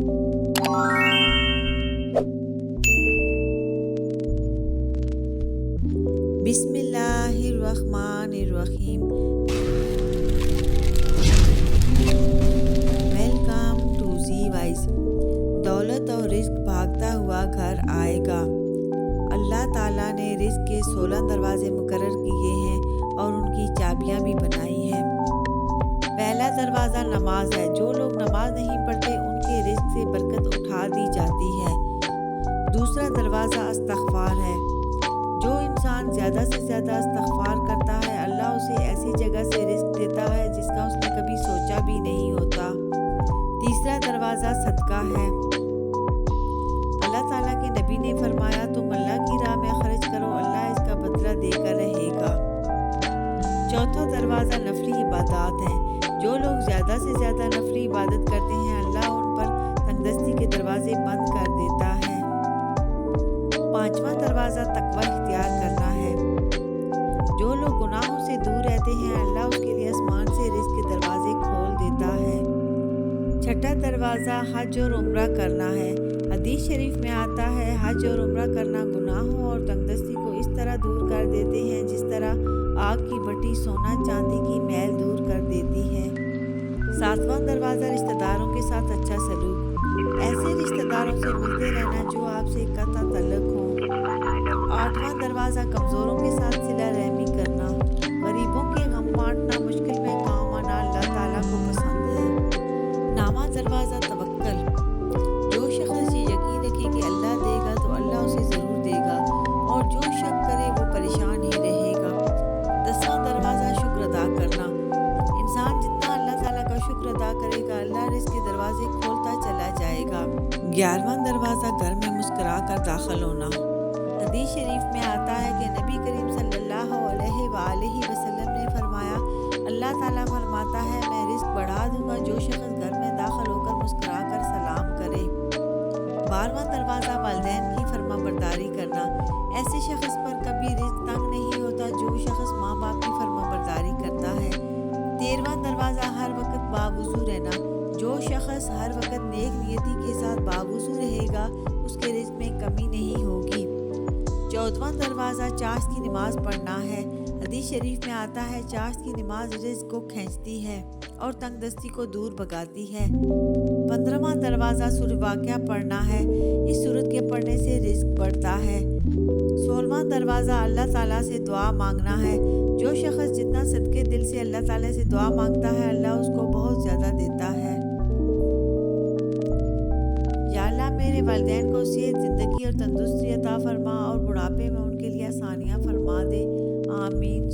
بسم اللہ الرحمن الرحیم۔ Welcome to the wise. دولت اور رزق بھاگتا ہوا گھر آئے گا۔ اللہ تعالیٰ نے رزق کے 16 دروازے مقرر کیے ہیں اور ان کی چابیاں بھی بنائی ہیں۔ پہلا دروازہ نماز ہے۔ جو لوگ نماز نہیں پڑھتے ان کے رزق سے برکت اٹھا دی جاتی ہے۔ دوسرا دروازہ استغفار ہے۔ جو انسان زیادہ سے زیادہ استغفار کرتا ہے اللہ اسے ایسی جگہ سے رزق دیتا ہے جس کا اس نے کبھی سوچا بھی نہیں ہوتا۔ تیسرا دروازہ صدقہ ہے۔ اللہ تعالیٰ کے نبی نے فرمایا تم اللہ کی راہ میں خرچ کرو، اللہ اس کا بدلہ دے کر رہے گا۔ چوتھا دروازہ نفلی عبادات ہیں۔ جو لوگ زیادہ سے زیادہ نفلی عبادت کرتے ہیں اللہ ان پر تنگدستی کے دروازے بند کر دیتا ہے۔ پانچواں دروازہ تقوی اختیار کرنا ہے۔ جو لوگ گناہوں سے دور رہتے ہیں اللہ اس کے لیے آسمان سے رزق کے دروازے کھول دیتا ہے۔ چھٹا دروازہ حج اور عمرہ کرنا ہے۔ حدیث شریف میں آتا ہے حج اور عمرہ کرنا گناہوں اور تنگدستی کو اس طرح دور کر دیتے ہیں جس طرح آگ کی بٹی سونا چاندی کی میل دور کر دیتی ہے۔ ساتواں دروازہ رشتہ داروں کے ساتھ اچھا سلوک۔ ایسے رشتہ داروں سے ملتے رہنا جو آپ سے قطع تعلق ہوں۔ آٹھواں دروازہ کمزوروں کے ساتھ صلہ رحمی کرنا۔ غریبوں کے غم بانٹنا، مشکل میں کام آنا اللہ تعالیٰ کو پسند ہے۔ نواں دروازہ توکل۔ جو شخص یہ یقین رکھے کہ اللہ دے گا تو اللہ اسے ضرور دے گا اور جو شک کرے وہ پریشان ہی رہے گا۔ 10واں دروازہ شکر ادا کرنا۔ انسان جتنا اللہ تعالیٰ کا شکر ادا کرے گا اللہ رزق کے دروازے کھولتا چلا جائے گا۔ 11واں دروازہ گھر میں مسکرا کر داخل ہونا۔ حدیث شریف میں آتا ہے کہ نبی کریم صلی اللہ علیہ وآلہ وسلم نے فرمایا اللہ تعالیٰ فرماتا ہے میں رزق بڑھا دوں گا جو شخص گھر میں داخل ہو کر مسکرا کر سلام کرے۔ 12واں دروازہ والدین کی فرما برداری کرنا۔ ایسے شخص پر کبھی رزق تنگ نہیں ہوتا جو شخص ماں باپ کی فرما برداری کرتا ہے۔ 13واں دروازہ ہر وقت باوضو رہنا۔ جو شخص ہر وقت نیک نیتی کے ساتھ باوضو رہے گا اس کے رزق میں کمی نہیں ہوگی۔ 14واں دروازہ چاشت کی نماز پڑھنا ہے۔ حدیث شریف میں آتا ہے چاشت کی نماز رزق کو کھینچتی ہے اور تنگ دستی کو دور بھگاتی ہے۔ 15واں دروازہ سورہ واقعہ پڑھنا ہے۔ اس سورت کے پڑھنے سے رزق بڑھتا ہے۔ 16واں دروازہ اللہ تعالیٰ سے دعا مانگنا ہے۔ جو شخص جتنا صدقے دل سے اللہ تعالیٰ سے دعا مانگتا ہے اللہ اس کو بہت زیادہ دیتا ہے۔ یا اللہ میرے والدین کو صحت، زندگی اور تندرستی عطا فرما اور بڑھاپے میں ان کے لیے آسانیاں فرما دے۔ آمین۔